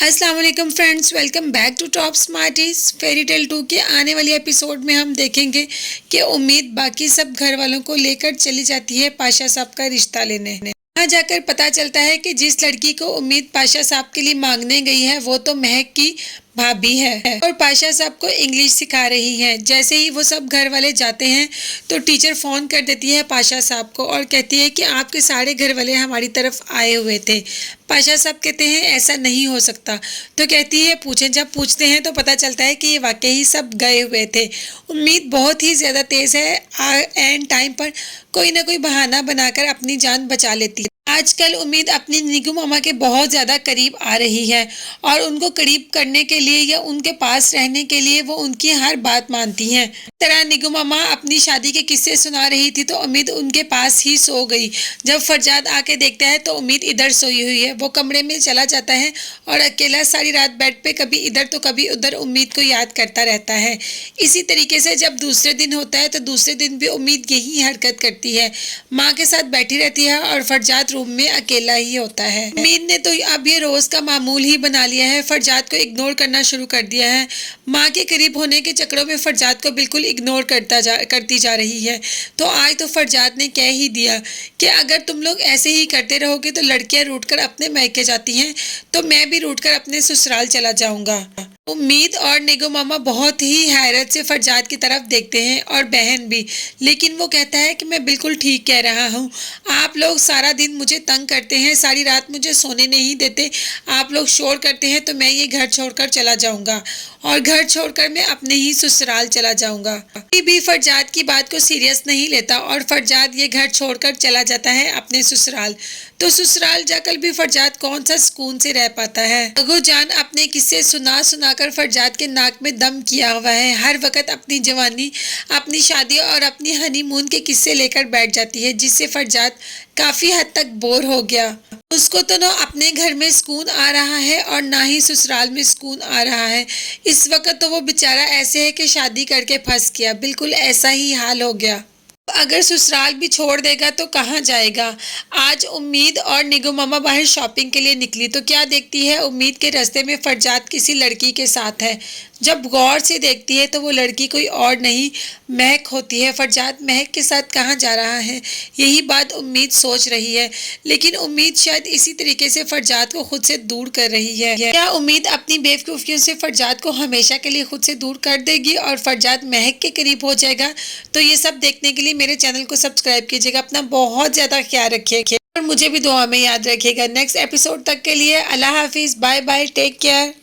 अस्सलाम वालेकुम friends, welcome back to Top Smarties. Fairy tale 2 के आने वाली एपिसोड में हम देखेंगे कि उम्मीद बाकी सब घर वालों को लेकर चली जाती है पाशा साहब का रिश्ता लेने। वहाँ जाकर पता चलता है कि जिस लड़की को उम्मीद पाशा साहब के लिए मांगने गई है वो तो महक की भाभी है और पाशा साहब को इंग्लिश सिखा रही है। जैसे ही वो सब घर वाले जाते हैं तो टीचर फोन कर देती है पाशा साहब को और कहती है कि आपके सारे घर वाले हमारी तरफ आए हुए थे। पाशा साहब कहते हैं ऐसा नहीं हो सकता। तो कहती है पूछें। जब पूछते हैं तो पता चलता है कि ये वाकई ही सब गए हुए थे। उम्मीद बहुत ही ज़्यादा तेज़ है, एंड टाइम पर कोई ना कोई बहाना बनाकर अपनी जान बचा लेती है। आजकल उम्मीद अपनी निगू मामा के बहुत ज़्यादा करीब आ रही है और उनको करीब करने के लिए या उनके पास रहने के लिए वो उनकी हर बात मानती हैं। तरह निगू मामा अपनी शादी के किस्से सुना रही थी तो उम्मीद उनके पास ही सो गई। जब फरजाद आके देखता है तो उम्मीद इधर सोई हुई है। वो कमरे में चला जाता है और अकेला सारी रात बेड पे कभी इधर तो कभी उधर उम्मीद को याद करता रहता है। इसी तरीके से जब दूसरे दिन होता है तो दूसरे दिन भी उम्मीद यही हरकत करती है, माँ के साथ बैठी रहती है और फरजाद रूम में अकेला ही होता है। उम्मीद ने तो अब ये रोज का मामूल ही बना लिया है, फरजाद को इग्नोर करना शुरू कर दिया है। माँ के करीब होने के चक्करों में फरजाद को बिल्कुल इग्नोर करती जा रही है। तो आज तो फरजाद ने कह ही दिया कि अगर तुम लोग ऐसे ही करते रहोगे तो लड़कियां रूठ कर अपने मैके जाती हैं तो मैं भी रूठ कर अपने ससुराल चला जाऊंगा। उम्मीद और निगो मामा बहुत ही हैरत से फरजाद की तरफ देखते हैं और बहन भी, लेकिन वो कहता है कि मैं बिल्कुल ठीक कह रहा हूँ। आप लोग सारा दिन मुझे तंग करते हैं, सारी रात मुझे सोने नहीं देते, आप लोग शोर करते हैं तो मैं ये घर छोड़कर चला जाऊंगा और घर छोड़कर मैं अपने ही ससुराल चला जाऊंगा। कोई भी फरजाद की बात को सीरियस नहीं लेता और फरजाद ये घर छोड़कर चला जाता है अपने ससुराल। तो ससुराल जाकर भी फरजाद कौन सा सुकून से रह पाता है। अगो जान अपने किस्से सुना कर फरजाद के नाक में दम किया हुआ है। हर वक्त अपनी जवानी, अपनी शादी और अपनी हनीमून के किस्से लेकर बैठ जाती है, जिससे फरजाद काफी हद तक बोर हो गया। उसको तो ना अपने घर में सुकून आ रहा है और ना ही ससुराल में सुकून आ रहा है। इस वक्त तो वो बेचारा ऐसे है कि शादी करके फंस गया, बिल्कुल ऐसा ही हाल हो गया। अगर ससुराल भी छोड़ देगा तो कहाँ जाएगा। आज उम्मीद और निगो मामा बाहर शॉपिंग के लिए निकली तो क्या देखती है, उम्मीद के रास्ते में फरजाद किसी लड़की के साथ है। जब गौर से देखती है तो वो लड़की कोई और नहीं महक होती है। फरजाद महक के साथ कहाँ जा रहा है, यही बात उम्मीद सोच रही है, लेकिन उम्मीद शायद इसी तरीके से फरजाद को खुद से दूर कर रही है। क्या उम्मीद अपनी बेवकूफ़ियों से फरजाद को हमेशा के लिए खुद से दूर कर देगी और फरजाद महक के करीब हो जाएगा। तो ये सब देखने के लिए मेरे चैनल को सब्सक्राइब कीजिएगा। अपना बहुत ज़्यादा ख्याल रखिएगा और मुझे भी दुआ में याद रखिएगा। नेक्स्ट एपिसोड तक के लिए अल्लाह हाफिज़, बाय बाय, टेक केयर।